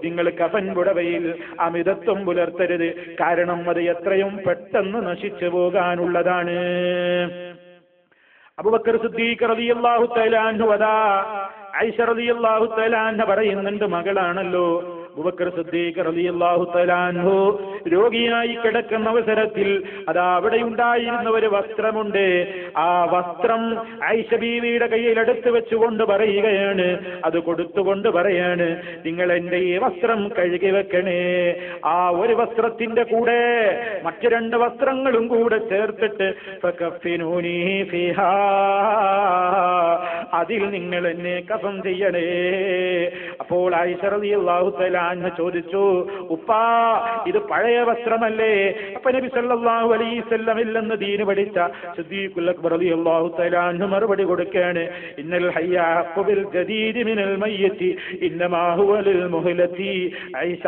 നിങ്ങൾ കഫൻ പുടവയിൽ അമിതത്വം പുലർത്തരുത്. കാരണം അത് എത്രയും പെട്ടെന്ന് നശിച്ചു പോകാനുള്ളതാണ്. അബൂബക്കർ സിദ്ദീഖ് റളിയല്ലാഹു തആല അൻഹു അതാ ആയിഷ റളിയല്ലാഹു തആല അൻഹ പറയുന്നുണ്ട്, മകളാണല്ലോ അബൂബക്കർ സിദ്ദീഖ് റളിയല്ലാഹു തആല അൻഹു രോഗിയായി കിടക്കുന്ന അവസരത്തിൽ അതാ അവിടെ ഉണ്ടായിരുന്ന ഒരു വസ്ത്രമുണ്ട്. ആ വസ്ത്രം ആയിഷ ബീവിയുടെ കയ്യിൽ എടുത്തു വെച്ചുകൊണ്ട് പറയുകയാണ്, അത് കൊടുത്തുകൊണ്ട് പറയാണ്, നിങ്ങൾ എന്റെ ഈ വസ്ത്രം കഴുകി വെക്കണേ. ആ ഒരു വസ്ത്രത്തിന്റെ കൂടെ മറ്റു 2 വസ്ത്രങ്ങളും കൂടെ ചേർത്തിട്ട് ഫകഫിനൂനി ഫിഹാ, അതിൽ നിങ്ങൾ എന്നെ കഫൻ ചെയ്യണേ. അപ്പോൾ ആയിഷ റളിയല്ലാഹു തആല അൻഹ ചോദിച്ചു, ഉപ്പാ ഇത് പഴയ വസ്ത്രമല്ലേ? അപ്പൊ നബി സല്ലല്ലാഹു അലൈഹി വസല്ലം ഇല്ലെന്ന് ദീന് പഠിച്ച സിദ്ദീഖുൽ അക്ബർ റളിയല്ലാഹു തആല അൻഹു മറുപടി കൊടുക്കുകയാണ്, ഇന്നൽ ഹയ്യ ഖുബിൽ ജദീദ് മിനൽ മയ്യിത്തി ഇന്നമാ ഹുവ ലിൽ മുഹ്ലത്തി. ആയിഷ,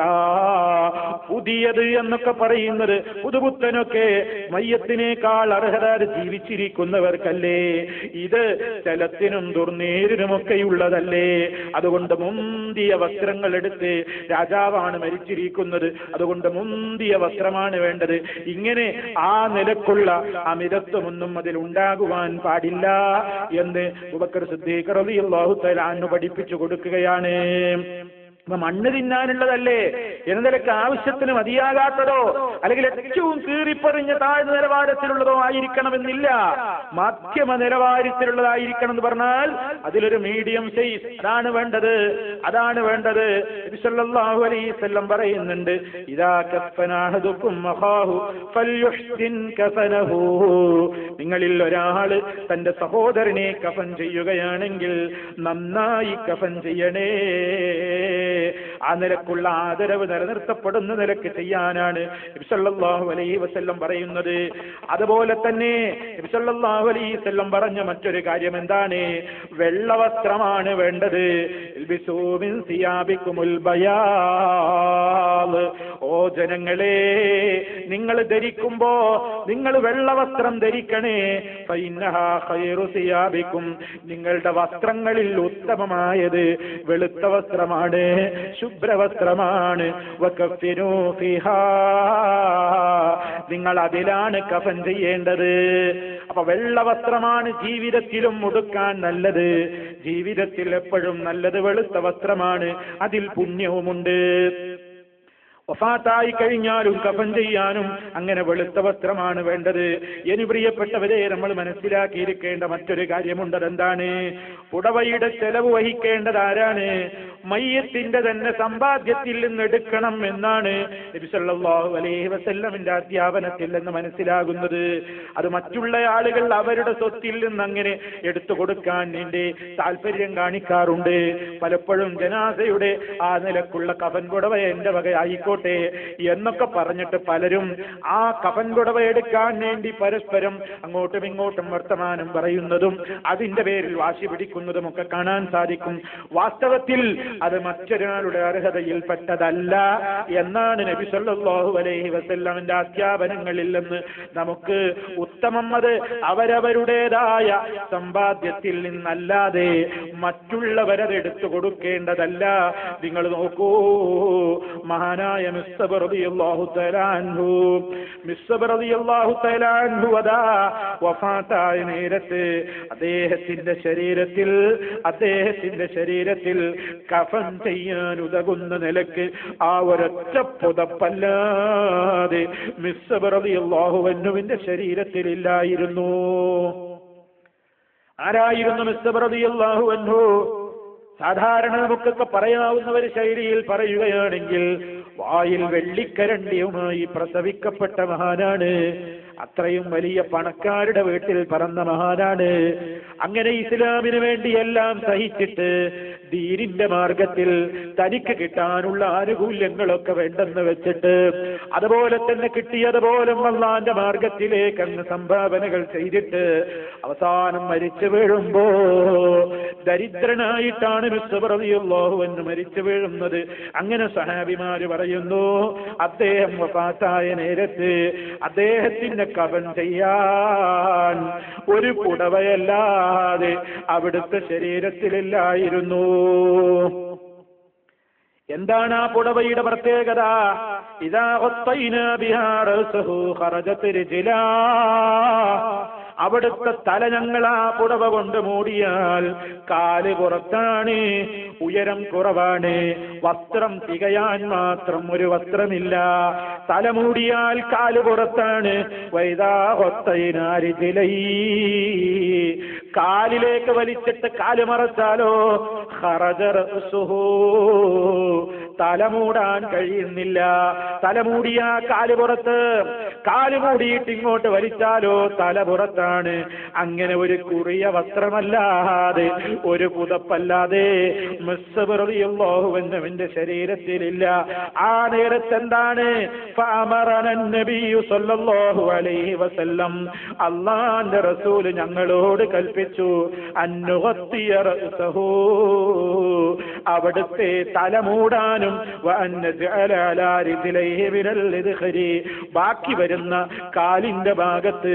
പുതിയത് എന്നൊക്കെ പറയുന്നത് പുതുപുത്തനൊക്കെ മയ്യത്തിനേക്കാൾ അർഹത ജീവിച്ചിരിക്കുന്നവർക്കല്ലേ? ഇത് ജലത്തിനും ദുർനീരിനുമൊക്കെയുള്ളതല്ലേ? അതുകൊണ്ട് മുന്തിയ വസ്ത്രങ്ങൾ എടുത്ത്, രാജാവാണ് മരിച്ചിരിക്കുന്നത്, അതുകൊണ്ട് മുന്തിയ വസ്ത്രമാണ് വേണ്ടത്. ഇങ്ങനെ ആ നിലക്കുള്ള അമിതത്വമൊന്നും അതിൽ ഉണ്ടാകുവാൻ പാടില്ല എന്ന് അബൂബക്കർ സിദ്ദീഖ് റളിയല്ലാഹു തആല അൻഹു പഠിപ്പിച്ചു കൊടുക്കുകയാണ്. മണ്ണ് തിന്നാനുള്ളതല്ലേ എന്ന നിലക്ക് ആവശ്യത്തിന് മതിയാകാത്തതോ അല്ലെങ്കിൽ ഏറ്റവും കീറിപ്പറിഞ്ഞ താഴ്ന്ന നിലവാരത്തിലുള്ളതോ ആയിരിക്കണമെന്നില്ല. മധ്യമ നിലവാരത്തിലുള്ളതായിരിക്കണം എന്ന് പറഞ്ഞാൽ അതിലൊരു മീഡിയം സൈസ്, അതാണ് വേണ്ടത്, അതാണ് വേണ്ടത്. നബി സല്ലല്ലാഹു അലൈഹി വസല്ലം പറയുന്നുണ്ട്, ഇദാ കഫന അഹദുകും അഖാഹു ഫൽയുഹ്സിൻ കഫനഹു. നിങ്ങളിൽ ഒരാൾ തന്റെ സഹോദരനെ കഫൻ ചെയ്യുകയാണെങ്കിൽ നന്നായി കഫൻ ചെയ്യണേ. ആ നിലക്കുള്ള ആദരവ് നിലനിർത്തപ്പെടുന്ന നിലക്ക് ചെയ്യാനാണ് നബി സല്ലല്ലാഹു അലൈഹി വസല്ലം പറയുന്നത്. അതുപോലെ തന്നെ നബി സല്ലല്ലാഹു അലൈഹി വസല്ലം പറഞ്ഞ മറ്റൊരു കാര്യം എന്താണ്? വെള്ളവസ്ത്രമാണ് വേണ്ടത്. ഇൽബിസൂ മിൻ സിയാബികുമുൽ ബയാദ്. ഓ ജനങ്ങളെ, നിങ്ങൾ ധരിക്കുമ്പോ നിങ്ങൾ വെള്ളവസ്ത്രം ധരിക്കണേ. ഫഇന്നഹാ ഖൈറു സിയാബികും. നിങ്ങളുടെ വസ്ത്രങ്ങളിൽ ഉത്തമമായത് വെളുത്ത വസ്ത്രമാണ്, ശുഭ്രവസ്ത്രമാണ്. വകഫിനൂ ഫിഹാ. നിങ്ങൾ അതിലാണ് കഫൻ ചെയ്യേണ്ടത്. അപ്പൊ വെള്ളവസ്ത്രമാണ് ജീവിതത്തിലും ഉടുക്കാൻ നല്ലത്. ജീവിതത്തിൽ എപ്പോഴും നല്ലത് വെളുത്ത വസ്ത്രമാണ്, അതിൽ പുണ്യവുമുണ്ട്. വഫാത്തായി കഴിഞ്ഞാലും കഫൻ ചെയ്യാനും അങ്ങനെ വെളുത്ത വസ്ത്രമാണ് വേണ്ടത്. ഇനി പ്രിയപ്പെട്ടവരെ, നമ്മൾ മനസ്സിലാക്കിയിരിക്കേണ്ട മറ്റൊരു കാര്യമുണ്ട്. അതെന്താണ്? പുടവയുടെ ചെലവ് വഹിക്കേണ്ടത് ആരാണ്? മയ്യത്തിന്റെ തന്നെ സമ്പാദ്യത്തിൽ നിന്ന് എടുക്കണം എന്നാണ് നബി സല്ലല്ലാഹു അലൈഹി വസല്ലമിന്റെ അധ്യാപനത്തിൽ നിന്ന് മനസ്സിലാകുന്നത്. അത് മറ്റുള്ള ആളുകൾ അവരുടെ സ്വത്തിൽ നിന്ന് അങ്ങനെ എടുത്തു കൊടുക്കാൻ വേണ്ടി താല്പര്യം കാണിക്കാറുണ്ട്. പലപ്പോഴും ജനാസയുടെ ആ നിലക്കുള്ള കഫൻ പുടവ എന്റെ വക ആയിക്കോട്ടെ എന്നൊക്കെ പറഞ്ഞിട്ട് പലരും ആ കഫൻ പുടവ എടുക്കാൻ വേണ്ടി പരസ്പരം അങ്ങോട്ടും ഇങ്ങോട്ടും വർത്തമാനം പറയുന്നതും അതിന്റെ പേരിൽ വാശി പിടിക്കുന്നതും ഒക്കെ കാണാൻ സാധിക്കും. വാസ്തവത്തിൽ അത് മറ്റൊരാളുടെ അർഹതയിൽപ്പെട്ടതല്ല എന്നാണ് നബി സല്ലല്ലാഹു അലൈഹി വസല്ലമിന്റെ അധ്യാപനങ്ങളിൽ നിന്ന് നമുക്ക് ഉത്തമം. അത് അവരവരുടേതായ സമ്പാദ്യത്തിൽ നിന്നല്ലാതെ മറ്റുള്ളവരത് എടുത്തു കൊടുക്കേണ്ടതല്ല. നിങ്ങൾ നോക്കൂ, മഹാനായ മിസ്അബ് റളിയല്ലാഹു തആല അൻഹു, മിസ്അബ് റളിയല്ലാഹു തആല അൻഹു അതാ വഫാത്തായ നേരത്ത് അദ്ദേഹത്തിന്റെ ശരീരത്തിൽ കഫൻ ചെയ്യാൻ ഉതകുന്ന നിലക്ക് ആ ഒരൊറ്റ പുതപ്പല്ലാതെ മിസ്അബ് റളിയല്ലാഹു അൻഹുവിന്റെ ശരീരത്തിലില്ലായിരുന്നു. ആരായിരുന്നു മിസ്അബ് റളിയല്ലാഹു അൻഹു? സാധാരണ നമുക്കൊക്കെ പറയാവുന്ന ഒരു ശൈലിയിൽ പറയുകയാണെങ്കിൽ വായിൽ വെള്ളിക്കരണ്ടിയുമായി പ്രസവിക്കപ്പെട്ട മഹാനാണ്. അത്രയും വലിയ പണക്കാരുടെ വീട്ടിൽ പറന്ന മഹാനാണ്. അങ്ങനെ ഇസ്ലാമിന് വേണ്ടി എല്ലാം സഹിച്ചിട്ട് ദീനിന്റെ മാർഗത്തിൽ തനിക്ക് കിട്ടാനുള്ള ആനുകൂല്യങ്ങളൊക്കെ വേണ്ടെന്ന് വെച്ചിട്ട് അതുപോലെ തന്നെ കിട്ടിയതുപോലെ അല്ലാഹുവിന്റെ മാർഗത്തിലേക്ക് അങ്ങ് സംഭാവനകൾ ചെയ്തിട്ട് അവസാനം മരിച്ചു വീഴുമ്പോ ദരിദ്രനായിട്ടാണ് മിസ്അബ് റളിയല്ലാഹു അൻഹു മരിച്ചു വീഴുന്നത്. അങ്ങനെ സഹാബിമാര് പറയുന്നു, അദ്ദേഹം വഫാത്തായ നേരത്ത് അദ്ദേഹത്തിന്റെ കഫൻ ചെയ്യാൻ ഒരു പുടവയല്ലാതെ അവിടുത്തെ ശരീരത്തിലില്ലായിരുന്നു. എന്താണ് ആ പുടവയുടെ പ്രത്യേകത? ഇദാ ഖത്തൈനാ ബിഹാ റഅസഹു ഖറജത് റിജ്ലാ, അവിടുത്തെ തല ഞങ്ങൾ ആ പുടവ കൊണ്ട് മൂടിയാൽ കാല് പുറത്താണ്, ഉയരം കുറവാണ്, വസ്ത്രം തികയാൻ മാത്രം ഒരു വസ്ത്രമില്ല. തല മൂടിയാൽ കാല് പുറത്താണ്. വൈദാ ഖത്തൈനാ റിജ്ലൈ, കാലിലേക്ക് വലിച്ചിട്ട് കാല് മറച്ചാലോ ഖറജ റഅസുഹു, തലമൂടാൻ കഴിയുന്നില്ല. തലമൂടിയ കാല് പുറത്ത്, കാല് മൂടിയിട്ട് ഇങ്ങോട്ട് വലിച്ചാലോ തല പുറത്താണ്. അങ്ങനെ ഒരു കുറിയ വസ്ത്രമല്ലാതെ, ഒരു പുതപ്പല്ലാതെ മുസ്അബ് റളിയല്ലാഹു അൻഹുവിന്റെ ശരീരത്തിലില്ല. ആ നേരത്ത് എന്താണ്? ഫഅമറന നബിയു സ്വല്ലല്ലാഹു അലൈഹി വസല്ലം, അല്ലാഹുവിന്റെ റസൂൽ ഞങ്ങളോട് കൽപ്പിച്ചു, അന്നുഗത്തിയ റഅസഹു, അവിടുത്തെ തല മൂടാനും, ബാക്കി വരുന്ന കാലിന്റെ ഭാഗത്ത്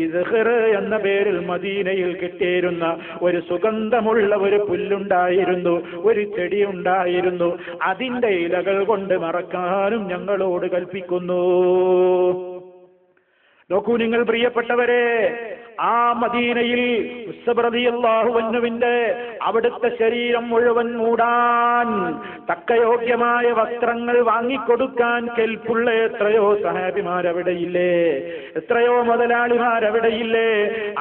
ഇദ്ഖിർ എന്ന പേരിൽ മദീനയിൽ കിട്ടിയിരുന്ന ഒരു സുഗന്ധമുള്ള ഒരു പുല്ലുണ്ടായിരുന്നു, ഒരു ചെടി ഉണ്ടായിരുന്നു, അതിന്റെ ഇലകൾ കൊണ്ട് മറക്കാനും ഞങ്ങളോട് കൽപ്പിക്കുന്നു. നോക്കൂ നിങ്ങൾ പ്രിയപ്പെട്ടവരെ, ആ മദീനയിൽ മുസ്അബ് റളിയല്ലാഹു അൻഹുവിന്റെ അവിടുത്തെ ശരീരം മുഴുവൻ മൂടാൻ തക്കയോഗ്യമായ വസ്ത്രങ്ങൾ വാങ്ങിക്കൊടുക്കാൻ കെൽപ്പുള്ള എത്രയോ സഹാബിമാരവിടെയില്ലേ, എത്രയോ മുതലാളിമാരവിടെയില്ലേ?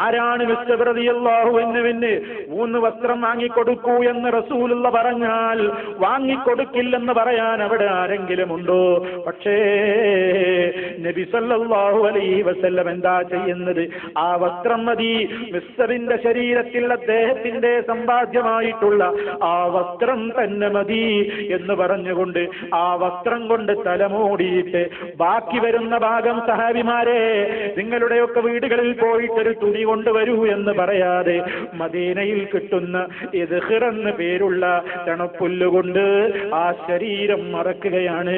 ആരാണ് മുസ്അബ് റളിയല്ലാഹു അൻഹുവിന് 3 വസ്ത്രം വാങ്ങിക്കൊടുക്കൂ എന്ന് റസൂലുള്ള പറഞ്ഞാൽ വാങ്ങിക്കൊടുക്കില്ലെന്ന് പറയാൻ അവിടെ ആരെങ്കിലും ഉണ്ടോ? പക്ഷേ നബി സല്ലല്ലാഹു അലൈഹി വസല്ലം എന്താ ചെയ്യുന്നത്? ആ വസ്ത്രം മതി, മുസ്അബിന്റെ ശരീരത്തിൽ അദ്ദേഹത്തിന്റെ സമ്പാദ്യമായിട്ടുള്ള ആ വസ്ത്രം തന്നെ മതി എന്ന് പറഞ്ഞുകൊണ്ട് ആ വസ്ത്രം കൊണ്ട് തലമൂടിയിട്ട് ബാക്കി വരുന്ന ഭാഗം സഹാബിമാരെ നിങ്ങളുടെയൊക്കെ വീടുകളിൽ പോയിട്ടൊരു തുണി കൊണ്ടുവരൂ എന്ന് പറയാതെ മദീനയിൽ കിട്ടുന്ന ഇദ്ഖിർ എന്ന് പേരുള്ള തണുപ്പുല്ലുകൊണ്ട് ആ ശരീരം മറക്കുകയാണ്.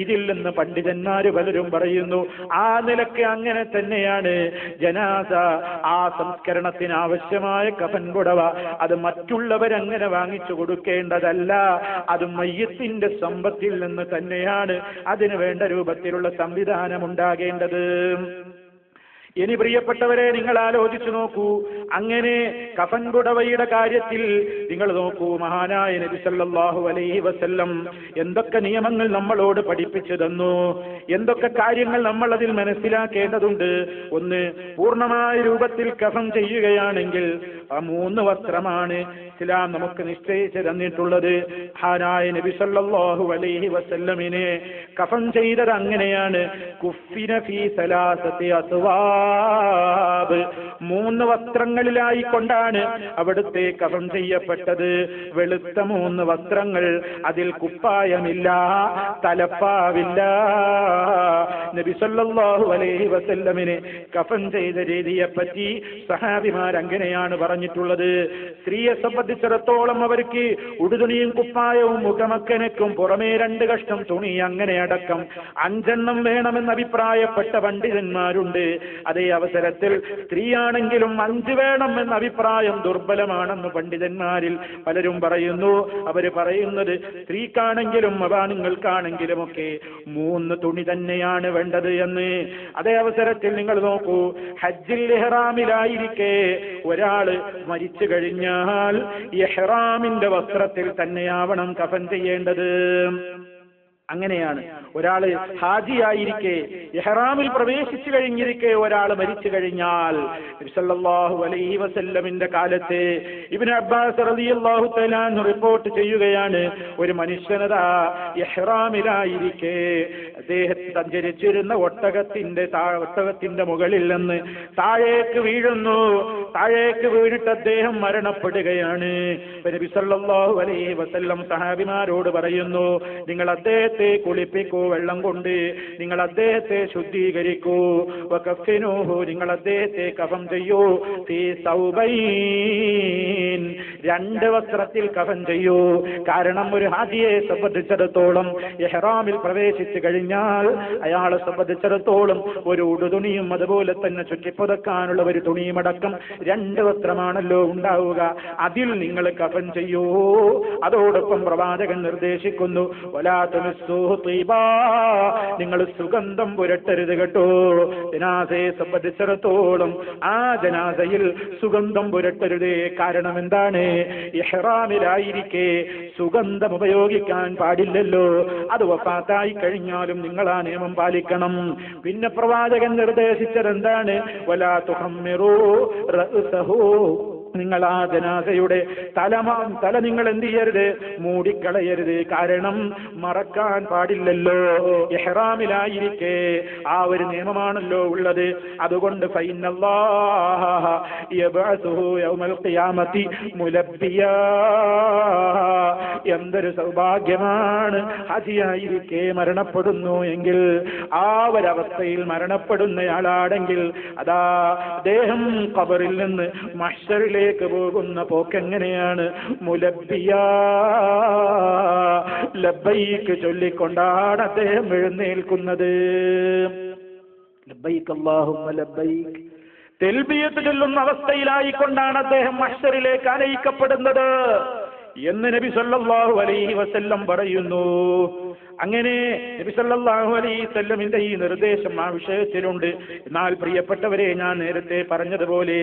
ഇതിൽ നിന്ന് പണ്ഡിതന്മാര് പലരും പറയുന്നു, ആ നിലയ്ക്ക് അങ്ങനെ തന്നെയാണ് ജനാസ, ആ സംസ്കരണത്തിന് ആവശ്യമായ കഫൻ പുടവ അത് മറ്റുള്ളവരങ്ങനെ വാങ്ങിച്ചു കൊടുക്കേണ്ടതല്ല, അത് മയ്യത്തിന്റെ സമ്പത്തിൽ നിന്ന് തന്നെയാണ് അതിന് വേണ്ട രൂപത്തിലുള്ള സംവിധാനം ഉണ്ടാകേണ്ടത്. ഇനി പ്രിയപ്പെട്ടവരെ, നിങ്ങൾ ആലോചിച്ചു നോക്കൂ, അങ്ങനെ കഫൻ പുടവയുടെ കാര്യത്തിൽ നിങ്ങൾ നോക്കൂ, മഹാനായ നബി സല്ലല്ലാഹു അലൈഹി വസല്ലം എന്തൊക്കെ നിയമങ്ങൾ നമ്മളോട് പഠിപ്പിച്ചു തന്നു, എന്തൊക്കെ കാര്യങ്ങൾ നമ്മൾ അതിൽ മനസ്സിലാക്കേണ്ടതുണ്ട്. ഒന്ന്, പൂർണ്ണമായ രൂപത്തിൽ കഫൻ ചെയ്യുകയാണെങ്കിൽ ആ 3 വസ്ത്രമാണ് ഇസ്ലാം നമുക്ക് നിശ്ചയിച്ചു തന്നിട്ടുള്ളത്. മഹാനായ നബി സല്ലല്ലാഹു അലൈഹി വസല്ലമിനെ കഫൻ ചെയ്തത് അങ്ങനെയാണ്. കുഫിന ഫീ സലാസത്തി അസ്വാബ്, 3 വസ്ത്രങ്ങളിലായി കൊണ്ടാണ് അവിടുത്തെ കഫൻ ചെയ്യപ്പെട്ടത്. വെളുത്ത 3 വസ്ത്രങ്ങൾ, അതിൽ കുപ്പായമില്ല, തലപ്പാവില്ല. നബി സല്ലല്ലാഹു അലൈഹി വസല്ലമിനെ കഫൻ ചെയ്ത രീതിയെപ്പറ്റി സഹാബിമാർ അങ്ങനെയാണ് പറഞ്ഞിട്ടുള്ളത്. സ്ത്രീയെ സംബന്ധിച്ചിടത്തോളം അവർക്ക് ഉടുതുണിയും കുപ്പായവും മുഖമക്കനക്കും പുറമേ 2 കഷ്ണം തുണി, അങ്ങനെ അടക്കം 5 എണ്ണം വേണമെന്ന് അഭിപ്രായപ്പെട്ട പണ്ഡിതന്മാരുണ്ട്. അതേ അവസരത്തിൽ സ്ത്രീയാണെങ്കിലും 5 വേണമെന്ന അഭിപ്രായം ദുർബലമാണെന്ന് പണ്ഡിതന്മാരിൽ പലരും പറയുന്നു. അവര് പറയുന്നത് സ്ത്രീക്കാണെങ്കിലും അവാണുങ്ങൾക്കാണെങ്കിലും ഒക്കെ 3 തുണി തന്നെയാണ് വേണ്ടത് എന്ന്. അതേ അവസരത്തിൽ നിങ്ങൾ നോക്കൂ, ഹജ്ജിൽ ഇഹ്റാമിലായിരിക്കെ ഒരാള് മരിച്ചു കഴിഞ്ഞാൽ ഇഹ്റാമിന്റെ വസ്ത്രത്തിൽ തന്നെയാവണം കഫൻ ചെയ്യേണ്ടത്. അങ്ങനെയാണ്. ഒരാള് ഹാജിയായിരിക്കെ ഇഹ്റാമിൽ പ്രവേശിച്ചു കഴിഞ്ഞിരിക്കെ ഒരാൾ മരിച്ചു കഴിഞ്ഞാൽ നബി സല്ലല്ലാഹു അലൈഹി വസല്ലമിന്റെ കാലത്ത് ഇബ്നു അബ്ബാസ് റളിയല്ലാഹു തആല അൻഹു റിപ്പോർട്ട് ചെയ്യുകയാണ്, ഒരു മനുഷ്യനതാ ഇഹ്റാമിലായിരിക്കെ അദ്ദേഹം സഞ്ചരിച്ചിരുന്ന ഒട്ടകത്തിന്റെ മുകളിൽ നിന്ന് താഴേക്ക് വീഴുന്നു. താഴേക്ക് വീണിട്ട് അദ്ദേഹം മരണപ്പെടുകയാണ്. നബി സല്ലല്ലാഹു അലൈഹി വസല്ലം സഹാബിമാരോട് പറയുന്നു, നിങ്ങൾ അദ്ദേഹത്തെ അദ്ദേഹത്തെ കുളിപ്പിക്കൂ, വെള്ളം കൊണ്ട് നിങ്ങൾ അദ്ദേഹത്തെ ശുദ്ധീകരിക്കൂ. വകഫിനൂഹു, നിങ്ങൾ അദ്ദേഹത്തെ കഫൻ ചെയ്യൂ. ഫീ സൗബൈൻ, 2 വസ്ത്രത്തിൽ കഫൻ ചെയ്യൂ. കാരണം ഒരു ഹാജിയെ സംബന്ധിച്ചിടത്തോളം ഇഹ്റാമിൽ പ്രവേശിച്ചു കഴിഞ്ഞാൽ അയാളെ സംബന്ധിച്ചിടത്തോളം ഒരു ഉടുതുണിയും അതുപോലെ തന്നെ ചുറ്റിപ്പുതക്കാനുള്ള ഒരു തുണിയുമടക്കം 2 വസ്ത്രമാണല്ലോ ഉണ്ടാവുക. അതിൽ നിങ്ങൾ കഫൻ ചെയ്യൂ. അതോടൊപ്പം പ്രവാചകൻ നിർദ്ദേശിക്കുന്നു, വലാ തുമിസ്സൂഹു തീബാ, നിങ്ങൾ സുഗന്ധം പുരട്ടരുത് കേട്ടോ. ജനാസയെ സംബന്ധിച്ചിടത്തോളം ആ ജനാസയിൽ സുഗന്ധം പുരട്ടരുത്. കാരണം എന്താണ്? ഇഹ്റാമിലായിരിക്കെ സുഗന്ധം ഉപയോഗിക്കാൻ പാടില്ലല്ലോ. അത് വഫാത്തായി കഴിഞ്ഞാലും നിങ്ങൾ ആ നിയമം പാലിക്കണം. പിന്നെ പ്രവാചകൻ നിർദ്ദേശിച്ചത് എന്താണ്? വലാ തുഹമ്മിറൂ റഅ്സഹു, നിങ്ങൾ ആ ജനാസയുടെ തല നിങ്ങൾ എന്ത് ചെയ്യരുത്? മൂടിക്കളയരുത്. കാരണം മറക്കാൻ പാടില്ലല്ലോ. ഇഹ്റാമിലായിരിക്കെ ആ ഒരു നിയമമാണല്ലോ ഉള്ളത്. അതുകൊണ്ട് ഫൈനല്ലാഹ യബ്അസുഹു യൗമൽ ഖിയാമത്തി മുലബ്ബിയാ, എന്തൊരു സൗഭാഗ്യമാണ് ഹജിയായിരിക്കെ മരണപ്പെടുന്നു എങ്കിൽ, ആ ഒരവസ്ഥയിൽ മരണപ്പെടുന്നയാളാണെങ്കിൽ അതാ അദ്ദേഹം ഖബറിൽ നിന്ന് മഹ്ശറിലേക്ക് പോകുന്ന പോക്കെങ്ങനെയാണ്? മുലബ്ബിയാ, ലബ്ബൈക്ക് ചൊല്ലിക്കൊണ്ടാണ് അദ്ദേഹം എഴുന്നേൽക്കുന്നത്. ലബ്ബൈക്ക് അല്ലാഹുമ്മ ലബ്ബൈക്ക്, തൽബിയത്ത് ചൊല്ലുന്ന അവസ്ഥയിലായിക്കൊണ്ടാണ് അദ്ദേഹം മഹ്ശറിലേക്ക് ആനയിക്കപ്പെടുന്നത് എന്ന് നബി സല്ലല്ലാഹു അലൈഹി വസല്ലം പറയുന്നു. അങ്ങനെ നബി സല്ലല്ലാഹു അലൈഹി വസല്ലമിന്റെ ഈ നിർദ്ദേശം ആ വിഷയത്തിലുണ്ട്. എന്നാൽ പ്രിയപ്പെട്ടവരെ, ഞാൻ നേരത്തെ പറഞ്ഞതുപോലെ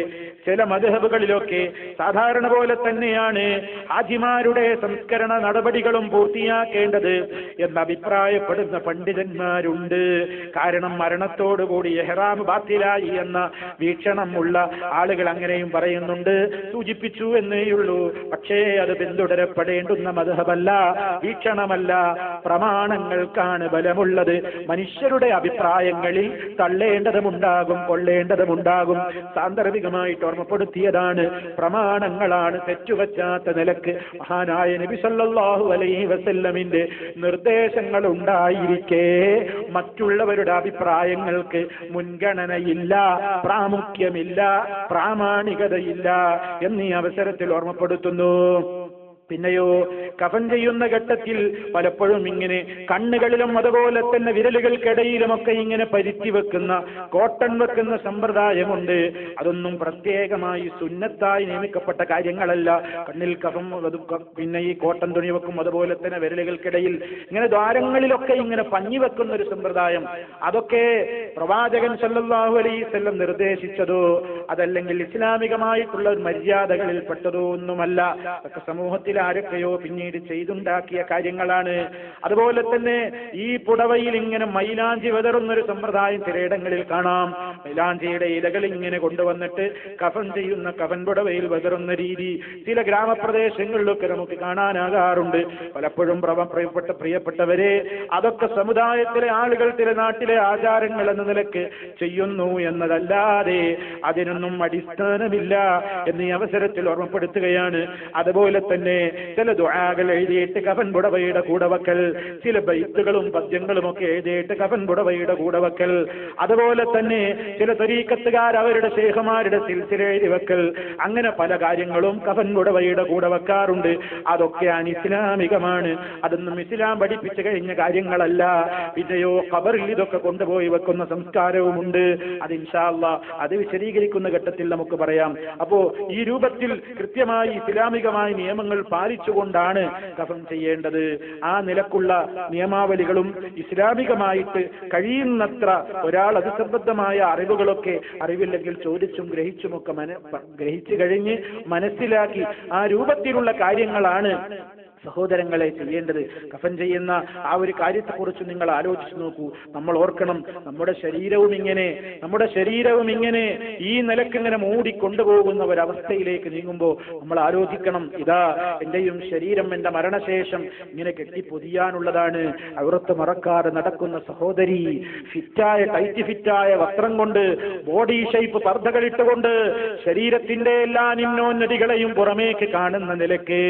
ചില മദ്ഹബുകളിലൊക്കെ സാധാരണ പോലെ തന്നെയാണ് ഹാജിമാരുടെ സംസ്കരണ നടപടികളും പൂർത്തിയാക്കേണ്ടത് എന്ന് അഭിപ്രായപ്പെടുന്ന പണ്ഡിതന്മാരുണ്ട്. കാരണം മരണത്തോടുകൂടി ഇഹ്റാം ബാത്തിലായി എന്ന വീക്ഷണം ഉള്ള ആളുകൾ അങ്ങനെയും പറയുന്നുണ്ട്. സൂചിപ്പിച്ചു എന്നേയുള്ളൂ. പക്ഷേ അത് പിന്തുടരപ്പെടേണ്ടുന്ന മദ്ഹബല്ല, വീക്ഷണമല്ല. പ്രമാണങ്ങൾക്കാണ് ബലമുള്ളത്. മനുഷ്യരുടെ അഭിപ്രായങ്ങളിൽ തള്ളേണ്ടതുമുണ്ടാകും, കൊള്ളേണ്ടതുമുണ്ടാകും. സാന്ദർഭികമായിട്ട് ഓർമ്മപ്പെടുത്തിയതാണ്. പ്രമാണങ്ങളാണ് തെറ്റുവച്ചാത്ത നിലക്ക് മഹാനായ നബി സല്ലല്ലാഹു അലൈഹി വസല്ലമിന്റെ നിർദ്ദേശങ്ങൾ ഉണ്ടായിരിക്കെ മറ്റുള്ളവരുടെ അഭിപ്രായങ്ങൾക്ക് മുൻഗണനയില്ല, പ്രാമുഖ്യമില്ല, പ്രാമാണികതയില്ല എന്നീ അവസരത്തിൽ ഓർമ്മപ്പെടുത്തുന്നു. പിന്നെയോ കഫൻ ചെയ്യുന്ന ഘട്ടത്തിൽ പലപ്പോഴും ഇങ്ങനെ കണ്ണുകളിലും അതുപോലെ തന്നെ വിരലുകൾക്കിടയിലുമൊക്കെ ഇങ്ങനെ പരുത്തി വെക്കുന്ന, കോട്ടൺ വെക്കുന്ന സമ്പ്രദായമുണ്ട്. അതൊന്നും പ്രത്യേകമായി സുന്നത്തായി നിയമിക്കപ്പെട്ട കാര്യങ്ങളല്ല. കണ്ണിൽ കഫം, പിന്നെ ഈ കോട്ടൺ തുണി വെക്കും, അതുപോലെ തന്നെ വിരലുകൾക്കിടയിൽ ഇങ്ങനെ ദ്വാരങ്ങളിലൊക്കെ ഇങ്ങനെ പഞ്ഞി വെക്കുന്ന ഒരു സമ്പ്രദായം, അതൊക്കെ പ്രവാചകൻ സല്ലല്ലാഹു അലൈഹി വസല്ലം നിർദ്ദേശിച്ചതോ അതല്ലെങ്കിൽ ഇസ്ലാമികമായിട്ടുള്ള മര്യാദകളിൽ പെട്ടതോ ഒന്നുമല്ല. ഒക്കെ സമൂഹത്തിൽ ആരൊക്കെയോ പിന്നീട് ചെയ്തുണ്ടാക്കിയ കാര്യങ്ങളാണ്. അതുപോലെ തന്നെ ഈ പുടവയിൽ ഇങ്ങനെ മൈലാഞ്ചി വിതറുന്നൊരു സമ്പ്രദായം ചിലയിടങ്ങളിൽ കാണാം. മൈലാഞ്ചിയുടെ ഇലകൾ ഇങ്ങനെ കൊണ്ടുവന്നിട്ട് കഫൻ ചെയ്യുന്ന കഫൻ പുടവയിൽ വിതറുന്ന രീതി ചില ഗ്രാമപ്രദേശങ്ങളിലൊക്കെ നമുക്ക് കാണാനാകാറുണ്ട്. പലപ്പോഴും പ്രിയപ്പെട്ടവരെ, അതൊക്കെ സമുദായത്തിലെ ആളുകൾ ചില നാട്ടിലെ ആചാരങ്ങൾ എന്ന നിലക്ക് ചെയ്യുന്നു എന്നതല്ലാതെ അതിനൊന്നും അടിസ്ഥാനമില്ല എന്ന് ഈ അവസരത്തിൽ ഓർമ്മപ്പെടുത്തുകയാണ്. അതുപോലെ തന്നെ ചില ദുആകൾ എഴുതിയിട്ട് കഫൻ പുടവയുടെ കൂടെ വെക്കൽ, ചില ബൈത്തുകളും പദ്യങ്ങളും ഒക്കെ എഴുതിയിട്ട് കഫൻ പുടവയുടെ കൂടെ വെക്കൽ, അതുപോലെ തന്നെ ചില തരീഖത്തുകാർ അവരുടെ ശൈഖുമാരുടെ സിൽസില എഴുതി വെക്കൽ, അങ്ങനെ പല കാര്യങ്ങളും കഫൻ പുടവയുടെ കൂടെ വെക്കാറുണ്ട്. അതൊക്കെ അനിസ്ലാമികമാണ്. അതൊന്നും ഇസ്ലാം പഠിപ്പിച്ചു കഴിഞ്ഞ കാര്യങ്ങളല്ല. പിന്നെയോ ഖബറിൽ ഇതൊക്കെ കൊണ്ടുപോയി വെക്കുന്ന സംസ്കാരവുമുണ്ട്. അത് ഇൻഷാ അല്ലാഹ് അത് വിശദീകരിക്കുന്ന ഘട്ടത്തിൽ നമുക്ക് പറയാം. അപ്പോ ഈ രൂപത്തിൽ കൃത്യമായി ഇസ്ലാമികമായ നിയമങ്ങൾ പാലിച്ചുകൊണ്ടാണ് കഫൻ ചെയ്യേണ്ടത്. ആ നിലക്കുള്ള നിയമാവലികളും ഇസ്ലാമികമായിട്ട് കഴിയുന്നത്ര ഒരാൾ അത് സംബന്ധമായ അറിവുകളൊക്കെ, അറിവില്ലെങ്കിൽ ചോദിച്ചും ഗ്രഹിച്ചുമൊക്കെ ഗ്രഹിച്ചു കഴിഞ്ഞ് മനസ്സിലാക്കി ആ രൂപത്തിലുള്ള കാര്യങ്ങളാണ് സഹോദരങ്ങളെ ചെയ്യേണ്ടത്. കഫൻ ചെയ്യുന്ന ആ ഒരു കാര്യത്തെക്കുറിച്ച് നിങ്ങൾ ആലോചിച്ചു നോക്കൂ. നമ്മൾ ഓർക്കണം, നമ്മുടെ ശരീരവും ഇങ്ങനെ ഈ നിലക്കിങ്ങനെ മൂടിക്കൊണ്ടുപോകുന്ന ഒരവസ്ഥയിലേക്ക് നീങ്ങുമ്പോൾ നമ്മൾ ആലോചിക്കണം, ഇതാ എന്റെയും ശരീരം എന്റെ മരണശേഷം ഇങ്ങനെ കെട്ടിപ്പൊതിയാനുള്ളതാണ്. അവിടുത്തെ മറക്കാതെ നടക്കുന്ന സഹോദരി, ടൈറ്റ് ഫിറ്റായ വസ്ത്രം കൊണ്ട്, ബോഡി ഷേപ്പ് പർദ്ദകളിട്ടുകൊണ്ട് ശരീരത്തിന്റെ എല്ലാ നിമ്നോന്നതികളെയും പുറമേക്ക് കാണുന്ന നിലക്ക്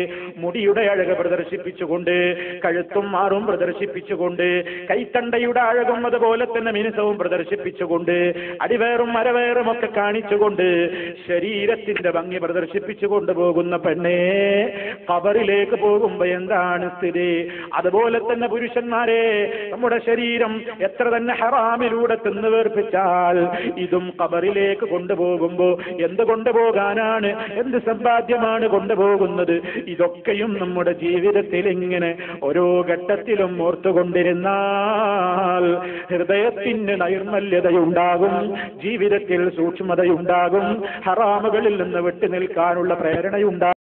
മുടിയുടെ അഴക് പ്രദർശിപ്പിച്ചുകൊണ്ട്, കഴുത്തും മാറും പ്രദർശിപ്പിച്ചുകൊണ്ട്, കൈത്തണ്ടയുടെ അഴകും അതുപോലെ തന്നെ മിനുസവും പ്രദർശിപ്പിച്ചുകൊണ്ട്, അടിവേറും അരവേറും ഒക്കെ കാണിച്ചുകൊണ്ട്, ശരീരത്തിന്റെ ഭംഗി പ്രദർശിപ്പിച്ചു കൊണ്ടുപോകുന്ന പെണ്ണേ, ഖബറിലേക്ക് പോകുമ്പോ എന്താണ് സ്ഥിതി? അതുപോലെ തന്നെ പുരുഷന്മാരെ, നമ്മുടെ ശരീരം എത്ര തന്നെ ഹറാമിലൂടെ തിന്നു വേർപ്പിച്ചാൽ ഇതും ഖബറിലേക്ക് കൊണ്ടുപോകുമ്പോ എന്ത് കൊണ്ടുപോകാനാണ്, എന്ത് സമ്പാദ്യമാണ് കൊണ്ടുപോകുന്നത്? ഇതൊക്കെയും നമ്മുടെ ജീവിതത്തിൽ ഇങ്ങനെ ഓരോ ഘട്ടത്തിലും ഓർത്തുകൊണ്ടിരുന്നാൽ ഹൃദയത്തിന് നൈർമല്യതയുണ്ടാകും, ജീവിതത്തിൽ സൂക്ഷ്മതയുണ്ടാകും, ഹറാമുകളിൽ നിന്ന് വിട്ടു നിൽക്കാനുള്ള പ്രേരണയുണ്ടാകും.